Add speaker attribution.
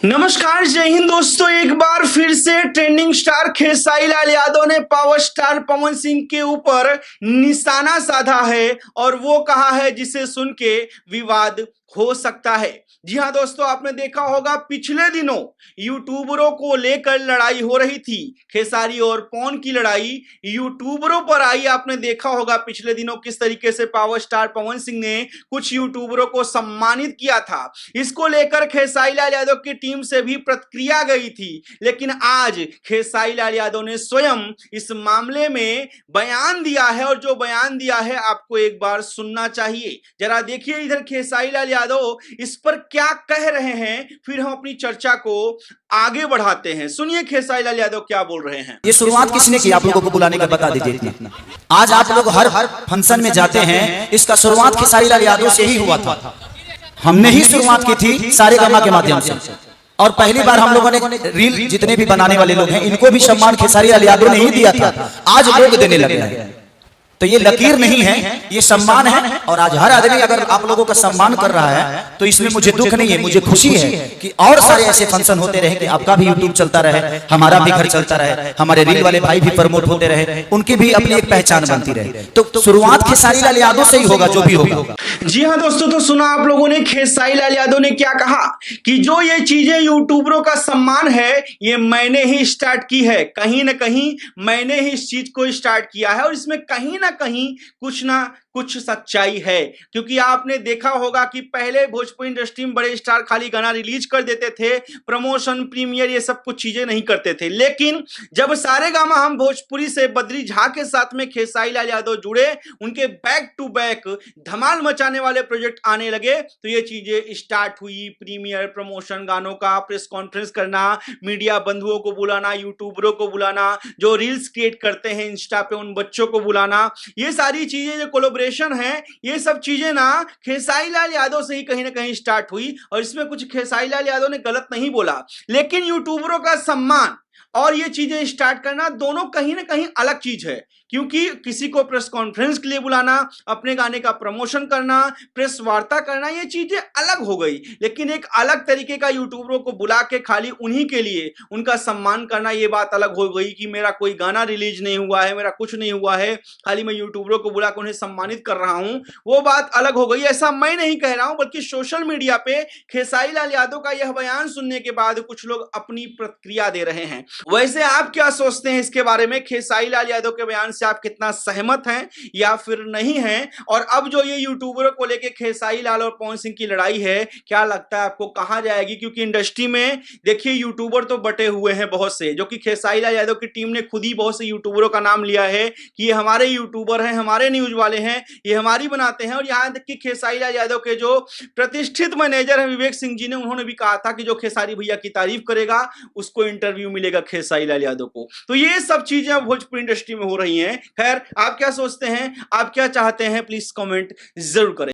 Speaker 1: नमस्कार, जय हिंद दोस्तों। एक बार फिर से ट्रेंडिंग स्टार खेसारी लाल यादव ने पावर स्टार पवन सिंह के ऊपर निशाना साधा है और वो कहा है जिसे सुन के विवाद हो सकता है। जी हां दोस्तों, आपने देखा होगा पिछले दिनों यूट्यूबरों को लेकर लड़ाई हो रही थी। खेसारी और पवन की लड़ाई यूट्यूबरों पर आई। आपने देखा होगा पिछले दिनों किस तरीके से पावर स्टार पवन सिंह ने कुछ यूट्यूबरों को सम्मानित किया था। इसको लेकर खेसारी लाल यादव की टीम से भी प्रतिक्रिया गई थी, लेकिन आज खेसारी लाल यादव ने स्वयं इस मामले में बयान दिया है और जो बयान दिया है आपको एक बार सुनना चाहिए। जरा देखिए इधर खेसारी लाल यादव इस पर क्या कह रहे हैं, फिर हम अपनी चर्चा को आगे बढ़ाते हैं। सुनिए खेसारी लाल यादव क्या बोल रहे हैं।
Speaker 2: ये शुरुआत किसने की आप लोगों को बुलाने का बता दीजिए इतना। आज आप लोग हर फंक्शन में जाते हैं, इसका शुरुआत खेसारी लाल यादव से ही हुआ था। हमने ही शुरुआत की थी सारेगामा के माध्यम से, और पहली बार हम लोगों ने रील जितने भी बनाने वाले लोग हैं इनको भी सम्मान खेसारी लाल यादव ने ही दिया था। आज लोग देने लगे हैं, तो ये लकीर नहीं है, ये सम्मान है। और आज हर आदमी अगर आप लोगों का सम्मान कर रहा है तो इसमें मुझे दुख नहीं है, मुझे खुशी है कि और सारे ऐसे फंक्शन होते रहे कि आपका भी यूट्यूब चलता रहे, हमारा भी घर चलता रहे, हमारे रील वाले भाई भी प्रमोट होते रहे, उनकी भी अपनी एक पहचान बनती रहे। तो शुरुआत खेसारी लाल यादव से ही होगा जो भी होगा।
Speaker 1: जी हाँ दोस्तों, तो सुना आप लोगों ने खेसारी लाल यादव ने क्या कहा कि जो ये चीजें यूट्यूबरों का सम्मान है ये मैंने ही स्टार्ट की है। कहीं ना कहीं मैंने ही इस चीज को स्टार्ट किया है और इसमें कहीं ना कुछ सच्चाई है। क्योंकि आपने देखा होगा कि पहले भोजपुरी इंडस्ट्री में बड़े स्टार खाली गाना रिलीज कर देते थे, प्रमोशन प्रीमियर ये सब कुछ चीजें नहीं करते थे। लेकिन जब सारेगामा हम भोजपुरी से बद्री झा के साथ में खेसारी लाल यादव जुड़े, उनके बैक टू बैक धमाल मचाने वाले प्रोजेक्ट आने लगे, तो ये चीजें स्टार्ट हुई। प्रीमियर, प्रमोशन, गानों का प्रेस कॉन्फ्रेंस करना, मीडिया बंधुओं को बुलाना, यूट्यूबरों को बुलाना, जो रील्स क्रिएट करते हैं इंस्टा पे उन बच्चों को बुलाना, ये सारी चीजें जो कोलैबोरेशन है, ये सब चीजें ना खेसारी लाल यादव से ही कहीं ना कहीं स्टार्ट हुई। और इसमें कुछ खेसारी लाल यादव ने गलत नहीं बोला, लेकिन यूट्यूबरों का सम्मान और ये चीजें स्टार्ट करना दोनों कहीं ना कहीं अलग चीज है। क्योंकि किसी को प्रेस कॉन्फ्रेंस के लिए बुलाना, अपने गाने का प्रमोशन करना, प्रेस वार्ता करना, ये चीजें अलग हो गई। लेकिन एक अलग तरीके का यूट्यूबरों को बुला के खाली उन्हीं के लिए उनका सम्मान करना, ये बात अलग हो गई कि मेरा कोई गाना रिलीज नहीं हुआ है, मेरा कुछ नहीं हुआ है, खाली मैं यूट्यूबरों को बुला कर उन्हें सम्मानित कर रहा हूं, वो बात अलग हो गई। ऐसा मैं नहीं कह रहा हूं, बल्कि सोशल मीडिया पे खेसारी लाल यादव का यह बयान सुनने के बाद कुछ लोग अपनी प्रतिक्रिया दे रहे हैं। वैसे आप क्या सोचते हैं इसके बारे में? खेसारी लाल यादव के बयान से आप कितना सहमत हैं या फिर नहीं हैं? और अब जो ये यूट्यूबरों को लेके खेसारी लाल और पवन सिंह की लड़ाई है, क्या लगता है आपको कहां जाएगी? क्योंकि इंडस्ट्री में देखिए यूट्यूबर तो बटे हुए हैं बहुत से, जो कि खेसारी लाल यादव की टीम ने खुद ही बहुत से यूट्यूबरों का नाम लिया है कि ये हमारे यूट्यूबर हैं, हमारे न्यूज वाले हैं, ये हमारी बनाते हैं। और यहां तक कि खेसारी लाल यादव के जो प्रतिष्ठित मैनेजर हैं विवेक सिंह जी ने, उन्होंने भी कहा था कि जो खेसारी भैया की तारीफ करेगा उसको इंटरव्यू मिलेगा खेसारी लाल यादव को। तो ये सब चीजें भोजपुरी इंडस्ट्री में हो रही हैं। खैर, आप क्या सोचते हैं, आप क्या चाहते हैं, प्लीज कमेंट जरूर करें।